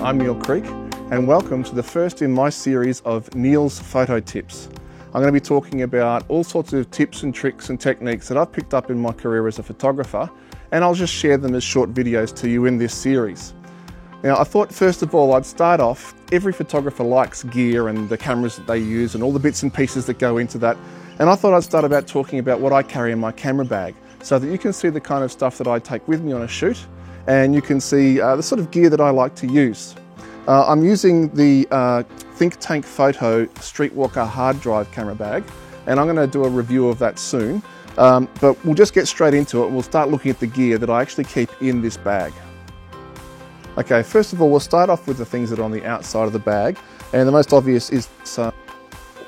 I'm Neil Creek and welcome to the first in my series of Neil's Photo Tips. I'm going to be talking about all sorts of tips and tricks and techniques that I've picked up in my career as a photographer, and I'll just share them as short videos to you in this series. Now, I thought first of all I'd start off, every photographer likes gear and the cameras that they use and all the bits and pieces that go into that, and I thought I'd start about talking about what I carry in my camera bag so that you can see the kind of stuff that I take with me on a shoot, and you can see the sort of gear that I like to use. I'm using the Think Tank Photo Streetwalker hard drive camera bag, and I'm going to do a review of that soon, but we'll just get straight into it and we'll start looking at the gear that I actually keep in this bag. Okay, first of all we'll start off with the things that are on the outside of the bag, and the most obvious is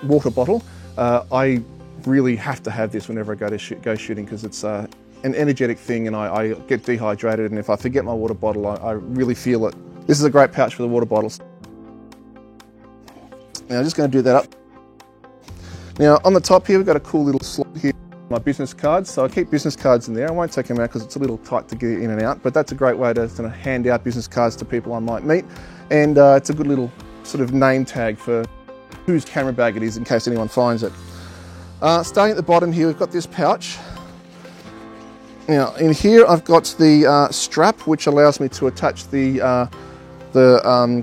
water bottle. I really have to have this whenever I go shooting because it's an energetic thing, and I get dehydrated, and if I forget my water bottle I really feel it. This is a great pouch for the water bottles. Now I'm just going to do that up. Now on the top here we've got a cool little slot here, my business cards, so I keep business cards in there. I won't take them out because it's a little tight to get in and out, but that's a great way to sort of hand out business cards to people I might meet, and it's a good little sort of name tag for whose camera bag it is in case anyone finds it. Starting at the bottom here we've got this pouch. Now in here I've got the strap which allows me to attach the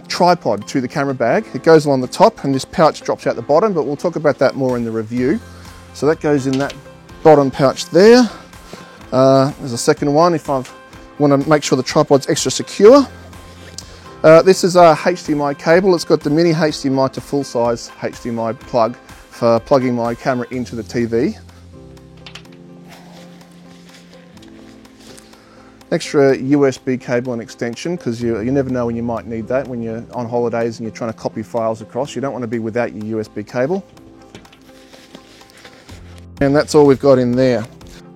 tripod to the camera bag. It goes along the top and this pouch drops out the bottom, but we'll talk about that more in the review. So that goes in that bottom pouch there. There's a second one if I want to make sure the tripod's extra secure. This is a HDMI cable. It's got the mini HDMI to full size HDMI plug for plugging my camera into the TV. Extra USB cable and extension, because you never know when you might need that when you're on holidays and you're trying to copy files across. You don't want to be without your USB cable. And that's all we've got in there.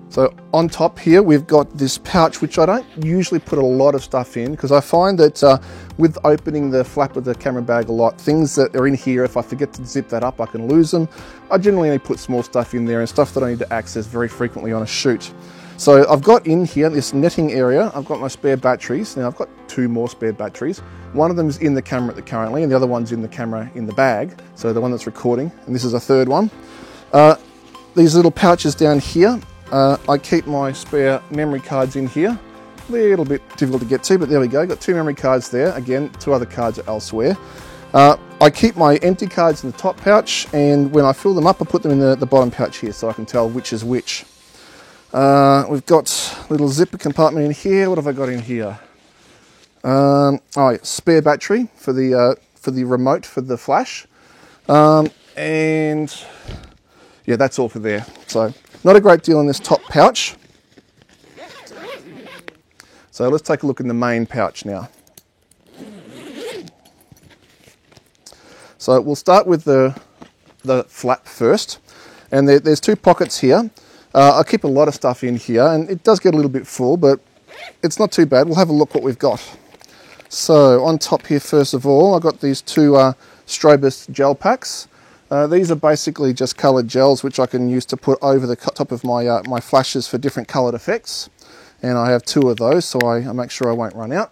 So on top here we've got this pouch which I don't usually put a lot of stuff in, because I find that with opening the flap of the camera bag a lot, things that are in here, if I forget to zip that up I can lose them. I generally only put small stuff in there and stuff that I need to access very frequently on a shoot. So I've got in here this netting area, I've got my spare batteries. Now I've got two more spare batteries. One of them is in the camera currently and the other one's in the camera in the bag, so the one that's recording, and this is a third one. These little pouches down here, I keep my spare memory cards in here. A little bit difficult to get to, but there we go. Got two memory cards there. Again, two other cards are elsewhere. I keep my empty cards in the top pouch, and when I fill them up I put them in the bottom pouch here so I can tell which is which. We've got a little zipper compartment in here. What have I got in here? Spare battery for the remote for the flash, and yeah, that's all for there. So not a great deal in this top pouch. So let's take a look in the main pouch now. So we'll start with the flap first, and there's two pockets here. I keep a lot of stuff in here, and it does get a little bit full, but it's not too bad. We'll have a look what we've got. So on top here, first of all, I've got these two Strobist gel packs. These are basically just coloured gels which I can use to put over the top of my my flashes for different coloured effects, and I have two of those so I make sure I won't run out.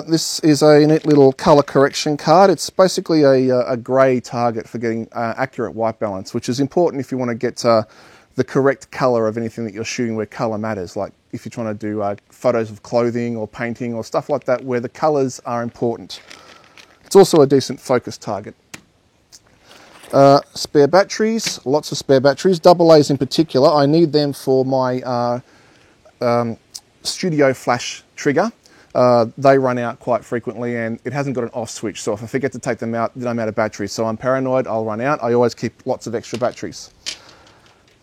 This is a neat little colour correction card. It's basically a grey target for getting accurate white balance, which is important if you want to get the correct colour of anything that you're shooting where colour matters, like if you're trying to do photos of clothing or painting or stuff like that where the colours are important. It's also a decent focus target. Spare batteries, lots of spare batteries, AA's in particular. I need them for my studio flash trigger. They run out quite frequently and it hasn't got an off switch, so if I forget to take them out then I'm out of batteries, so I'm paranoid, I'll run out. I always keep lots of extra batteries.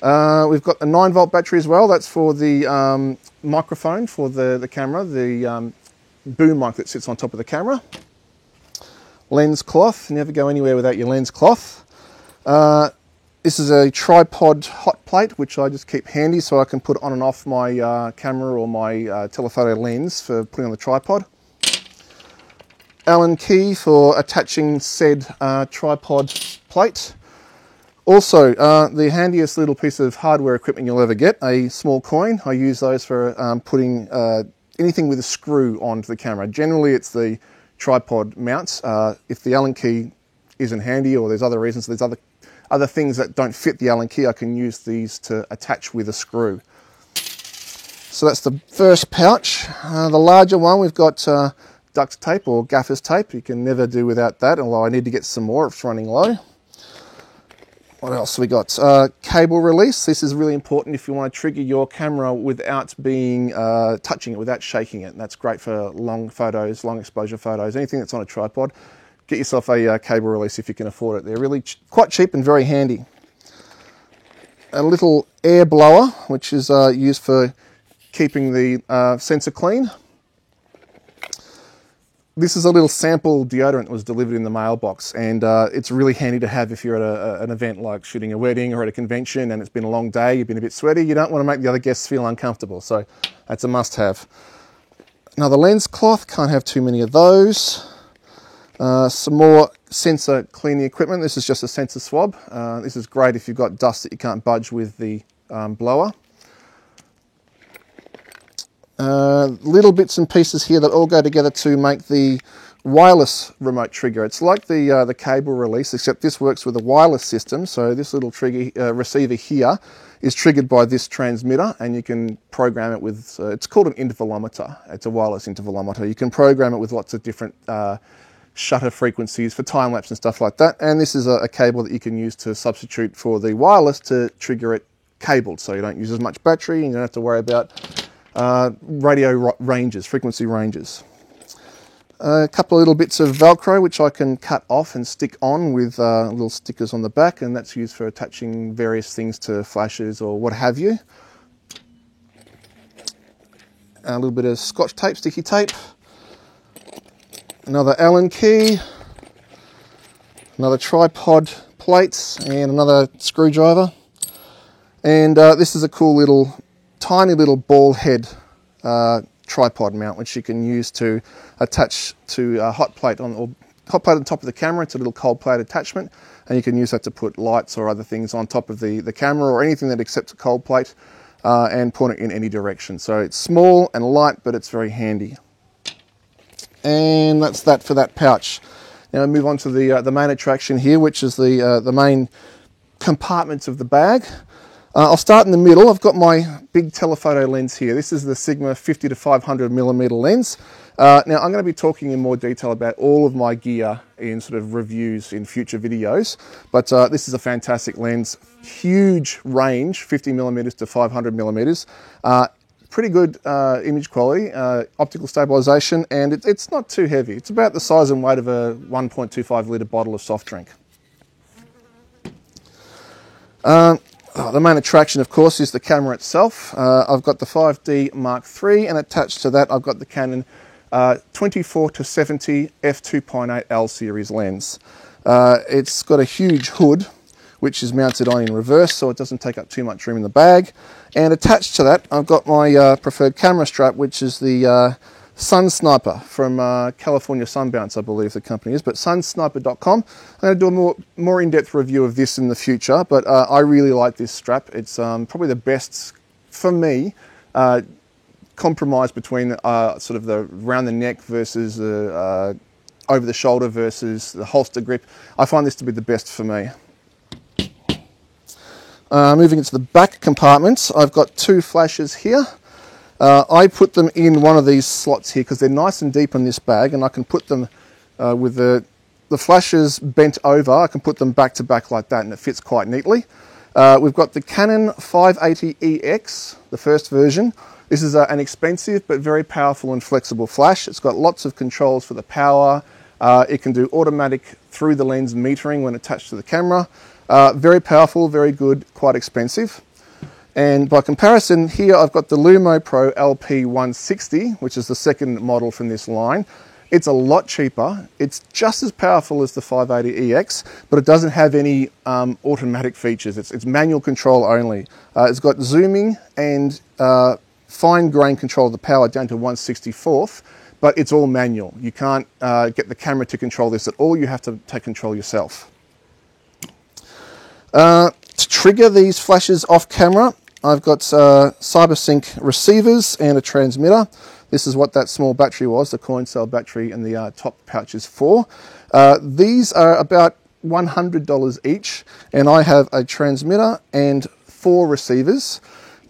We've got a 9-volt battery as well. That's for the microphone for the camera, the boom mic that sits on top of the camera. Lens cloth, never go anywhere without your lens cloth. This is a tripod hot plate which I just keep handy so I can put on and off my camera or my telephoto lens for putting on the tripod. Allen key for attaching said tripod plate. Also, the handiest little piece of hardware equipment you'll ever get, a small coin. I use those for putting anything with a screw onto the camera. Generally it's the tripod mounts. If the Allen key isn't handy or there's other reasons, there's other things that don't fit the Allen key, I can use these to attach with a screw. So that's the first pouch. The larger one, we've got duct tape or gaffer's tape. You can never do without that, although I need to get some more, it's running low. What else have we got? Cable release. This is really important if you want to trigger your camera without being touching it, without shaking it. And that's great for long photos, long exposure photos, anything that's on a tripod. Get yourself a cable release if you can afford it. They're really quite cheap and very handy. A little air blower, which is used for keeping the sensor clean. This is a little sample deodorant that was delivered in the mailbox, and it's really handy to have if you're at an event like shooting a wedding or at a convention and it's been a long day, you've been a bit sweaty, you don't want to make the other guests feel uncomfortable, so that's a must-have. Another lens cloth, can't have too many of those. Some more sensor cleaning equipment. This is just a sensor swab. This is great if you've got dust that you can't budge with the blower. Little bits and pieces here that all go together to make the wireless remote trigger. It's like the cable release, except this works with a wireless system. So this little trigger receiver here is triggered by this transmitter, and you can program it with, it's called an intervalometer. It's a wireless intervalometer. You can program it with lots of different shutter frequencies for time-lapse and stuff like that. And this is a cable that you can use to substitute for the wireless to trigger it cabled, so you don't use as much battery and you don't have to worry about radio ranges, frequency ranges. A couple of little bits of Velcro which I can cut off and stick on with little stickers on the back, and that's used for attaching various things to flashes or what have you. A little bit of Scotch tape, sticky tape. Another Allen key. Another tripod plates and another screwdriver. And this is a cool little tiny little ball head tripod mount which you can use to attach to a hot plate on top of the camera. It's a little cold plate attachment, and you can use that to put lights or other things on top of the camera or anything that accepts a cold plate and point it in any direction. So it's small and light, but it's very handy. And that's that for that pouch. Now I move on to the main attraction here, which is the main compartments of the bag. I'll start in the middle. I've got my big telephoto lens here. This is the Sigma 50 to 500 millimeter lens. Now I'm going to be talking in more detail about all of my gear in sort of reviews in future videos, but this is a fantastic lens. Huge range, 50 millimeters to 500 millimeters. Pretty good image quality, optical stabilization, and it's not too heavy. It's about the size and weight of a 1.25 litre bottle of soft drink. The main attraction, of course, is the camera itself. I've got the 5D Mark III, and attached to that I've got the Canon 24 to 70 f2.8 L series lens. It's got a huge hood which is mounted on in reverse, so it doesn't take up too much room in the bag. And attached to that I've got my preferred camera strap, which is the Sun Sniper from California Sunbounce, I believe the company is, but sunsniper.com. I'm going to do a more in-depth review of this in the future, but I really like this strap. It's probably the best, for me, compromise between sort of the around the neck versus the over the shoulder versus the holster grip. I find this to be the best for me. Moving into the back compartments, I've got two flashes here. I put them in one of these slots here because they're nice and deep in this bag, and I can put them with the flashes bent over. I can put them back to back like that, and it fits quite neatly. We've got the Canon 580EX, the first version. This is an expensive but very powerful and flexible flash. It's got lots of controls for the power. It can do automatic through the lens metering when attached to the camera. Very powerful, very good, quite expensive. And by comparison, here I've got the Lumo Pro LP160, which is the second model from this line. It's a lot cheaper. It's just as powerful as the 580EX, but it doesn't have any automatic features. It's manual control only. It's got zooming and fine grain control of the power down to 1/64th, but it's all manual. You can't get the camera to control this at all. You have to take control yourself. To trigger these flashes off camera, I've got CyberSync receivers and a transmitter. This is what that small battery was, the coin cell battery and the top pouch is for. These are about $100 each, and I have a transmitter and 4 receivers.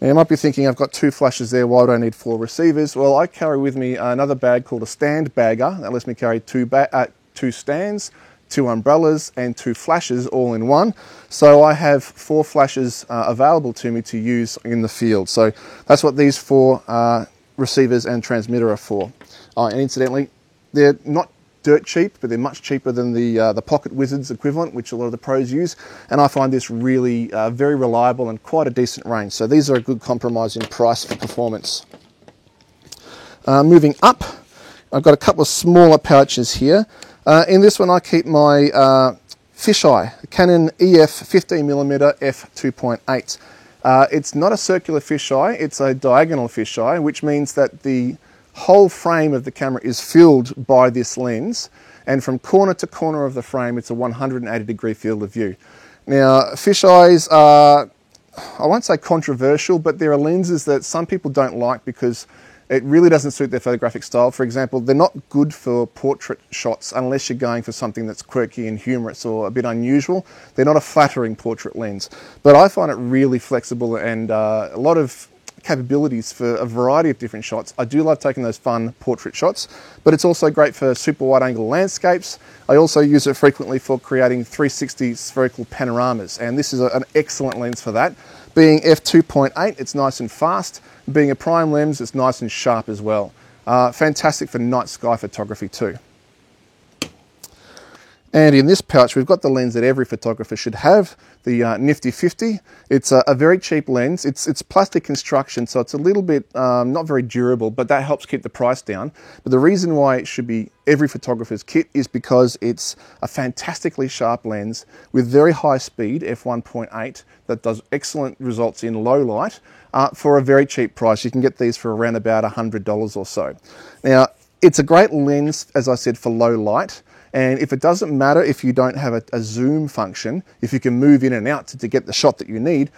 Now you might be thinking, I've got 2 flashes there, why do I need 4 receivers? Well, I carry with me another bag called a stand bagger that lets me carry 2 stands, 2 umbrellas and 2 flashes all in one. So I have 4 flashes available to me to use in the field. So that's what these 4 receivers and transmitter are for. And incidentally, they're not dirt cheap, but they're much cheaper than the Pocket Wizards equivalent, which a lot of the pros use. And I find this really very reliable and quite a decent range. So these are a good compromise in price for performance. Moving up, I've got a couple of smaller pouches here. In this one I keep my fisheye, Canon EF 15mm f2.8. It's not a circular fisheye, it's a diagonal fisheye, which means that the whole frame of the camera is filled by this lens, and from corner to corner of the frame it's a 180-degree field of view. Now, fisheyes are, I won't say controversial, but there are lenses that some people don't like because it really doesn't suit their photographic style. For example, they're not good for portrait shots unless you're going for something that's quirky and humorous or a bit unusual. They're not a flattering portrait lens. But I find it really flexible and a lot of capabilities for a variety of different shots. I do love taking those fun portrait shots, but it's also great for super wide angle landscapes. I also use it frequently for creating 360 spherical panoramas, and this is an excellent lens for that. Being f2.8, it's nice and fast. Being a prime lens, it's nice and sharp as well. Fantastic for night sky photography too. And in this pouch, we've got the lens that every photographer should have, the Nifty 50. It's a very cheap lens. It's plastic construction, so it's a little bit not very durable, but that helps keep the price down. But the reason why it should be every photographer's kit is because it's a fantastically sharp lens with very high speed, f1.8, that does excellent results in low light for a very cheap price. You can get these for around about $100 or so. Now, it's a great lens, as I said, for low light. And if it doesn't matter if you don't have a zoom function, if you can move in and out to get the shot that you need,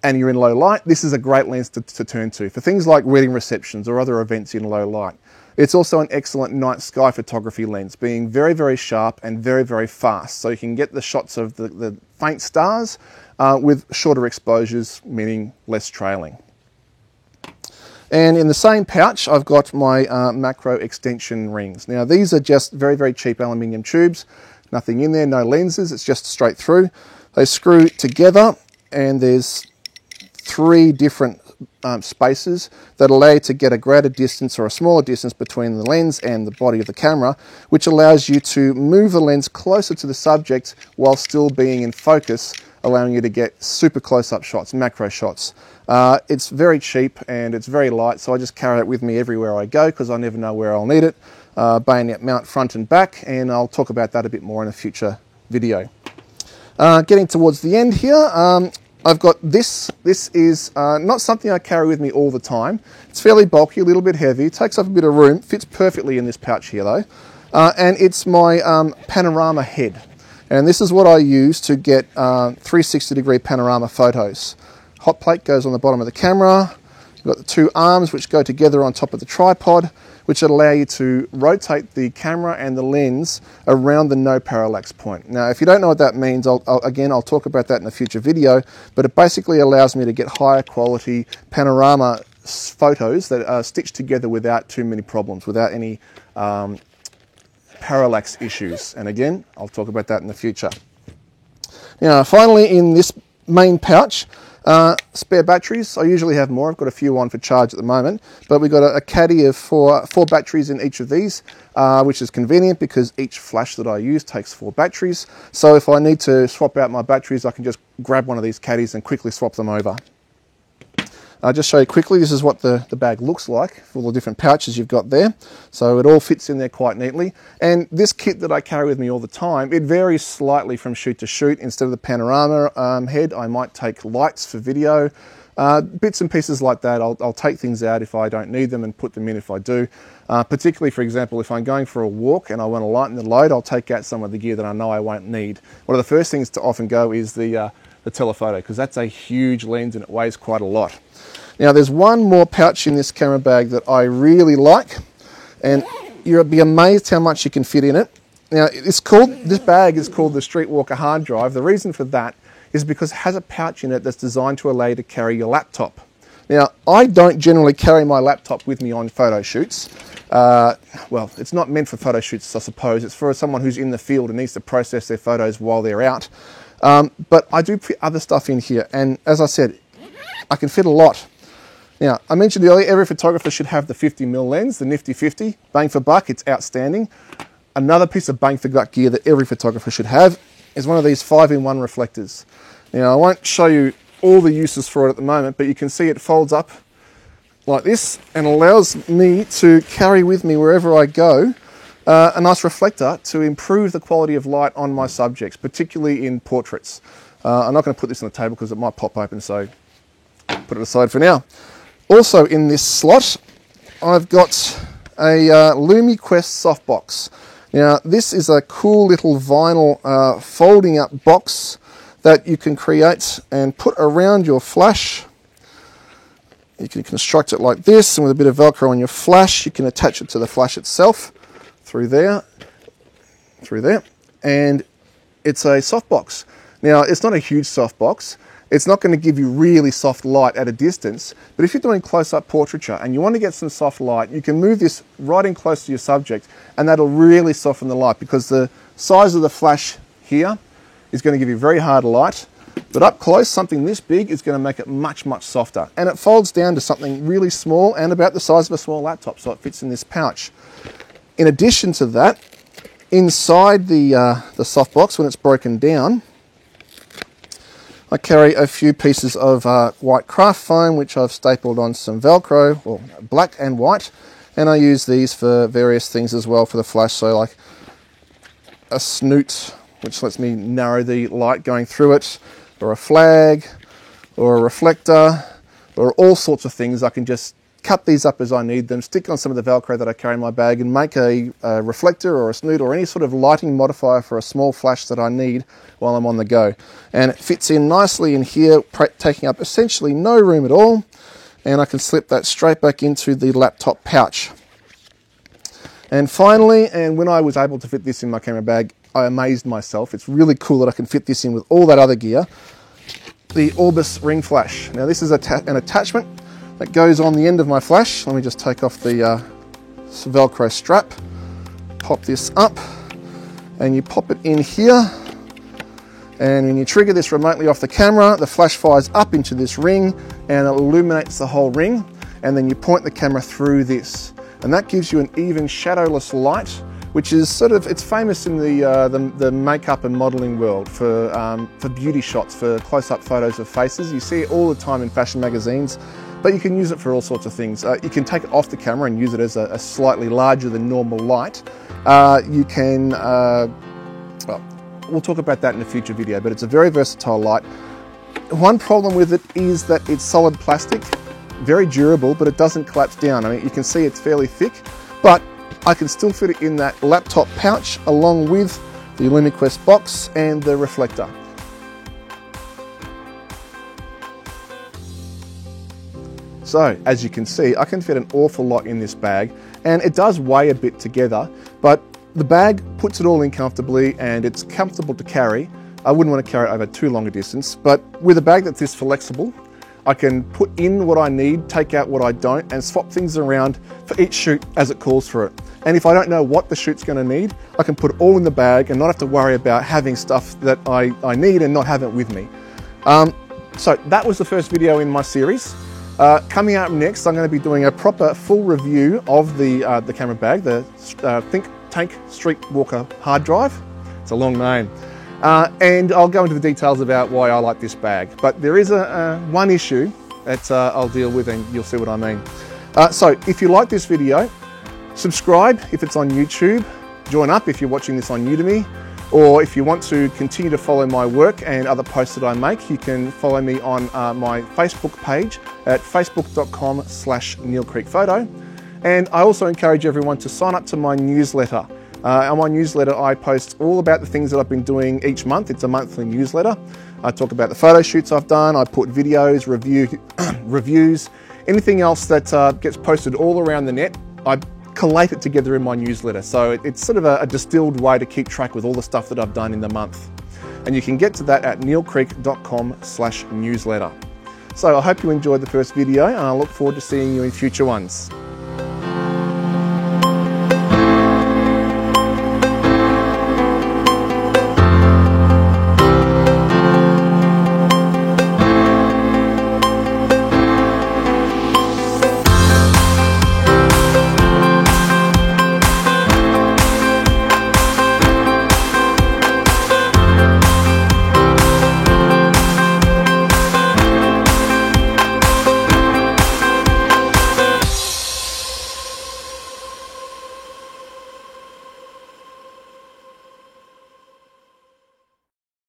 and you're in low light, this is a great lens to turn to for things like wedding receptions or other events in low light. It's also an excellent night sky photography lens, being very, very sharp and very, very fast. So you can get the shots of the faint stars with shorter exposures, meaning less trailing. And in the same pouch, I've got my macro extension rings. Now, these are just very, very cheap aluminium tubes. Nothing in there, no lenses, it's just straight through. They screw together, and there's 3 different spaces that allow you to get a greater distance or a smaller distance between the lens and the body of the camera, which allows you to move the lens closer to the subject while still being in focus, allowing you to get super close-up shots, macro shots. It's very cheap and it's very light, so I just carry it with me everywhere I go because I never know where I'll need it. Bayonet mount front and back, and I'll talk about that a bit more in a future video. Getting towards the end here, I've got this. This is not something I carry with me all the time. It's fairly bulky, a little bit heavy, takes up a bit of room, fits perfectly in this pouch here though. And it's my panorama head. And this is what I use to get 360-degree panorama photos. Hot plate goes on the bottom of the camera. You've got the 2 arms which go together on top of the tripod, which allow you to rotate the camera and the lens around the no parallax point. Now, if you don't know what that means, I'll talk about that in a future video, but it basically allows me to get higher quality panorama photos that are stitched together without too many problems, without any parallax issues. And again, I'll talk about that in the future. Now, finally, in this main pouch, spare batteries. I usually have more. I've got a few on for charge at the moment, but we've got a caddy of four batteries in each of these, which is convenient because each flash that I use takes 4 batteries. So if I need to swap out my batteries, I can just grab one of these caddies and quickly swap them over. I'll just show you quickly, this is what the bag looks like for all the different pouches you've got there. So it all fits in there quite neatly. And this kit that I carry with me all the time, it varies slightly from shoot to shoot. Instead of the panorama head, I might take lights for video, bits and pieces like that. I'll take things out if I don't need them and put them in if I do. Particularly, for example, if I'm going for a walk and I want to lighten the load, I'll take out some of the gear that I know I won't need. One of the first things to often go is the telephoto, because that's a huge lens and it weighs quite a lot. Now there's one more pouch in this camera bag that I really like, and you'll be amazed how much you can fit in it. Now this bag is called the Streetwalker hard drive. The reason for that is because it has a pouch in it that's designed to allow you to carry your laptop. Now, I don't generally carry my laptop with me on photo shoots. Well, it's not meant for photo shoots, I suppose. It's for someone who's in the field and needs to process their photos while they're out. But I do put other stuff in here, and as I said, I can fit a lot. Now, I mentioned earlier, every photographer should have the 50mm lens, the Nifty 50. Bang for buck, it's outstanding. Another piece of bang for buck gear that every photographer should have is one of these 5-in-1 reflectors. Now, I won't show you all the uses for it at the moment, but you can see it folds up like this and allows me to carry with me wherever I go a nice reflector to improve the quality of light on my subjects, particularly in portraits. I'm not going to put this on the table because it might pop open, so put it aside for now. Also in this slot, I've got a LumiQuest softbox. Now, this is a cool little vinyl folding up box that you can create and put around your flash. You can construct it like this, and with a bit of Velcro on your flash, you can attach it to the flash itself through there, and it's a softbox. Now, it's not a huge softbox. It's not going to give you really soft light at a distance, but if you're doing close-up portraiture and you want to get some soft light, you can move this right in close to your subject, and that'll really soften the light because the size of the flash here is going to give you very hard light, but up close, something this big is going to make it much, much softer. And it folds down to something really small and about the size of a small laptop, so it fits in this pouch. In addition to that, inside the softbox, when it's broken down, I carry a few pieces of white craft foam, which I've stapled on some Velcro, or black and white, and I use these for various things as well for the flash, so like a snoot, which lets me narrow the light going through it, or a flag, or a reflector, or all sorts of things. I can just cut these up as I need them, stick on some of the Velcro that I carry in my bag, and make a reflector or a snoot or any sort of lighting modifier for a small flash that I need while I'm on the go. And it fits in nicely in here, taking up essentially no room at all, and I can slip that straight back into the laptop pouch. And finally, and when I was able to fit this in my camera bag, I amazed myself. It's really cool that I can fit this in with all that other gear. The Orbis ring flash. Now this is an attachment that goes on the end of my flash. Let me just take off the Velcro strap, pop this up, and you pop it in here. And when you trigger this remotely off the camera, the flash fires up into this ring and it illuminates the whole ring. And then you point the camera through this. And that gives you an even shadowless light, which is sort of, it's famous in the makeup and modeling world for beauty shots, for close-up photos of faces. You see it all the time in fashion magazines, but you can use it for all sorts of things. You can take it off the camera and use it as a slightly larger than normal light. You can, well, we'll talk about that in a future video, but it's a very versatile light. One problem with it is that it's solid plastic, very durable, but it doesn't collapse down. I mean, you can see it's fairly thick, but I can still fit it in that laptop pouch along with the LumiQuest box and the reflector. So, as you can see, I can fit an awful lot in this bag, and it does weigh a bit together, but the bag puts it all in comfortably and it's comfortable to carry. I wouldn't want to carry it over too long a distance, but with a bag that's this flexible, I can put in what I need, take out what I don't, and swap things around for each shoot as it calls for it. And if I don't know what the shoot's going to need, I can put it all in the bag and not have to worry about having stuff that I need and not have it with me. So that was the first video in my series. Coming up next, I'm going to be doing a proper full review of the camera bag, the Think Tank Streetwalker hard drive. It's a long name. And I'll go into the details about why I like this bag. But there is one issue that I'll deal with, and you'll see what I mean. So if you like this video, subscribe if it's on YouTube, join up if you're watching this on Udemy, or if you want to continue to follow my work and other posts that I make, you can follow me on my Facebook page at facebook.com/NeilCreekPhoto. And I also encourage everyone to sign up to my newsletter. On my newsletter, I post all about the things that I've been doing each month. It's a monthly newsletter. I talk about the photo shoots I've done. I put videos, reviews, Anything else that gets posted all around the net, I collate it together in my newsletter. So it's sort of a distilled way to keep track with all the stuff that I've done in the month. And you can get to that at neilcreek.com/newsletter. So I hope you enjoyed the first video, and I look forward to seeing you in future ones.